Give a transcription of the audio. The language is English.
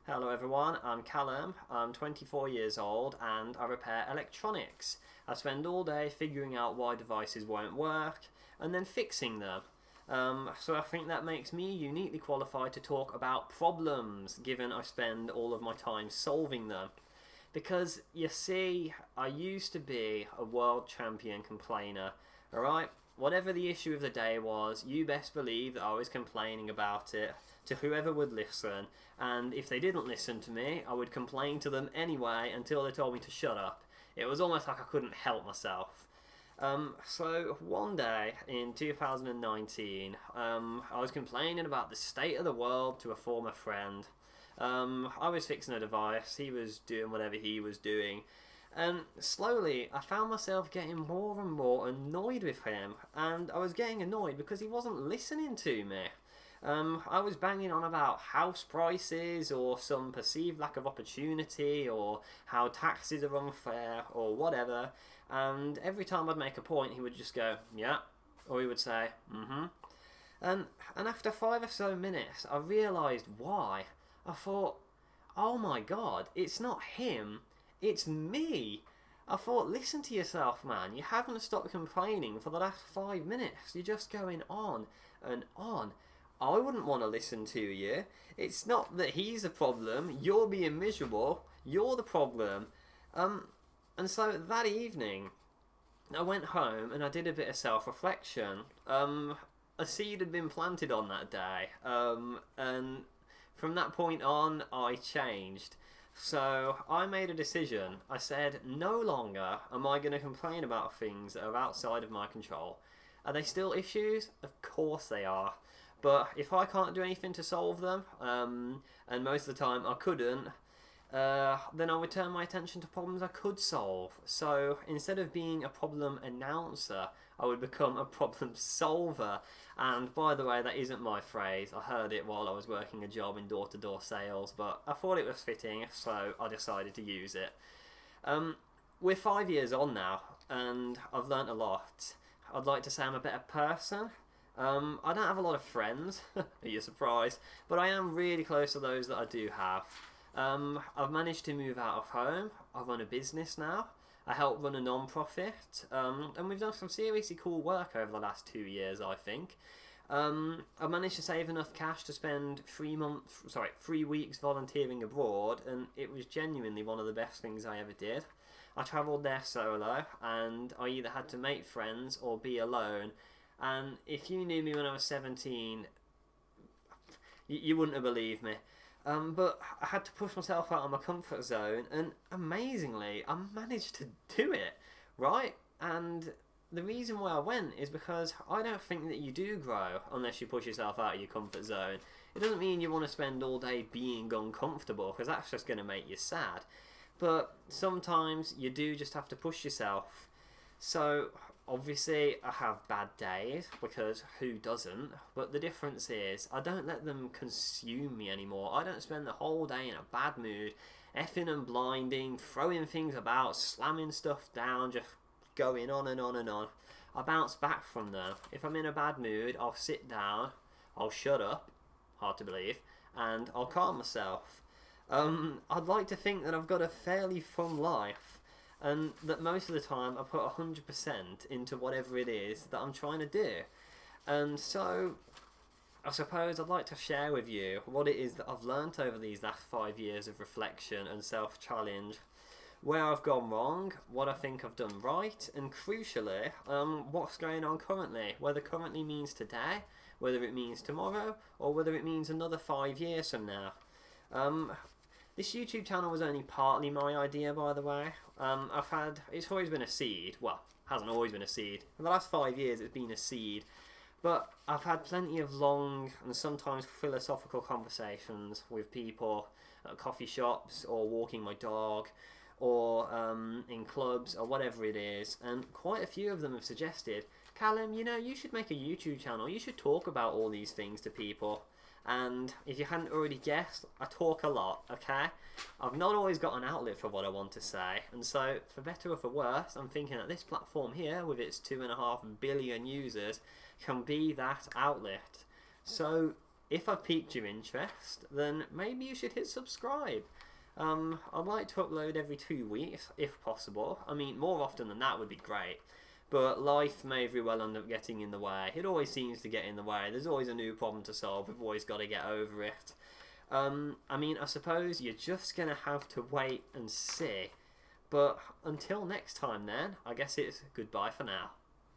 Hello everyone, I'm Callum, I'm 24 years old and I repair electronics. I spend all day figuring out why devices won't work and then fixing them. So I think that makes me uniquely qualified to talk about problems, given I spend all of my time solving them. Because, you see, I used to be a world champion complainer, alright? Whatever the issue of the day was, you best believe that I was complaining about it to whoever would listen, and if they didn't listen to me, I would complain to them anyway until they told me to shut up. It was almost like I couldn't help myself. So one day in 2019, I was complaining about the state of the world to a former friend. I was fixing a device, he was doing whatever he was doing, and slowly I found myself getting more and more annoyed with him, and I was getting annoyed because he wasn't listening to me. I was banging on about house prices or some perceived lack of opportunity or how taxes are unfair or whatever, and every time I'd make a point he would just go, yeah, or he would say, mm-hmm. And after 5 or so minutes I realised why. I thought, oh my god, it's not him, it's me. I thought, listen to yourself, man. You haven't stopped complaining for the last 5 minutes. You're just going on and on. I wouldn't want to listen to you. It's not that he's a problem. You're being miserable. You're the problem. And so that evening, I went home and I did a bit of self-reflection. A seed had been planted on that day. And from that point on, I changed. So I made a decision. I said, no longer am I going to complain about things that are outside of my control. Are they still issues? Of course they are. But if I can't do anything to solve them, and most of the time I couldn't, then I would turn my attention to problems I could solve. So instead of being a problem announcer, I would become a problem solver. And by the way, that isn't my phrase. I heard it while I was working a job in door-to-door sales, but I thought it was fitting, so I decided to use it. We're 5 years on now, and I've learnt a lot. I'd like to say I'm a better person. I don't have a lot of friends, are you surprised? But I am really close to those that I do have. I've managed to move out of home. I run a business now. I help run a non-profit, and we've done some seriously cool work over the last 2 years, I think. I managed to save enough cash to spend 3 weeks volunteering abroad, and it was genuinely one of the best things I ever did. I travelled there solo, and I either had to make friends or be alone. And if you knew me when I was 17, you wouldn't have believed me. But I had to push myself out of my comfort zone, and amazingly, I managed to do it, right? And the reason why I went is because I don't think that you do grow unless you push yourself out of your comfort zone. It doesn't mean you want to spend all day being uncomfortable, because that's just going to make you sad. But sometimes you do just have to push yourself. So obviously I have bad days, because who doesn't? But the difference is I don't let them consume me anymore. I don't spend the whole day in a bad mood, effing and blinding, throwing things about, slamming stuff down, just going on and on and on. I bounce back from them. If I'm in a bad mood, I'll sit down, I'll shut up, hard to believe, and I'll calm myself. I'd like to think that I've got a fairly fun life, and that most of the time I put 100% into whatever it is that I'm trying to do. And so I suppose I'd like to share with you what it is that I've learnt over these last 5 years of reflection and self-challenge, where I've gone wrong, what I think I've done right, and crucially, what's going on currently, whether currently means today, whether it means tomorrow, or whether it means another 5 years from now. This YouTube channel was only partly my idea, by the way. It's always been a seed. Well, hasn't always been a seed. In the last 5 years, it's been a seed. But I've had plenty of long and sometimes philosophical conversations with people at coffee shops or walking my dog or in clubs or whatever it is. And quite a few of them have suggested, Callum, you should make a YouTube channel. You should talk about all these things to people. And if you hadn't already guessed, I talk a lot, okay? I've not always got an outlet for what I want to say, and so, for better or for worse, I'm thinking that this platform here, with its 2.5 billion users, can be that outlet. So, if I've piqued your interest, then maybe you should hit subscribe. I'd like to upload every 2 weeks, if possible. I mean, more often than that would be great. But life may very well end up getting in the way. It always seems to get in the way. There's always a new problem to solve. We've always got to get over it. I mean, I suppose you're just going to have to wait and see. But until next time then, I guess it's goodbye for now.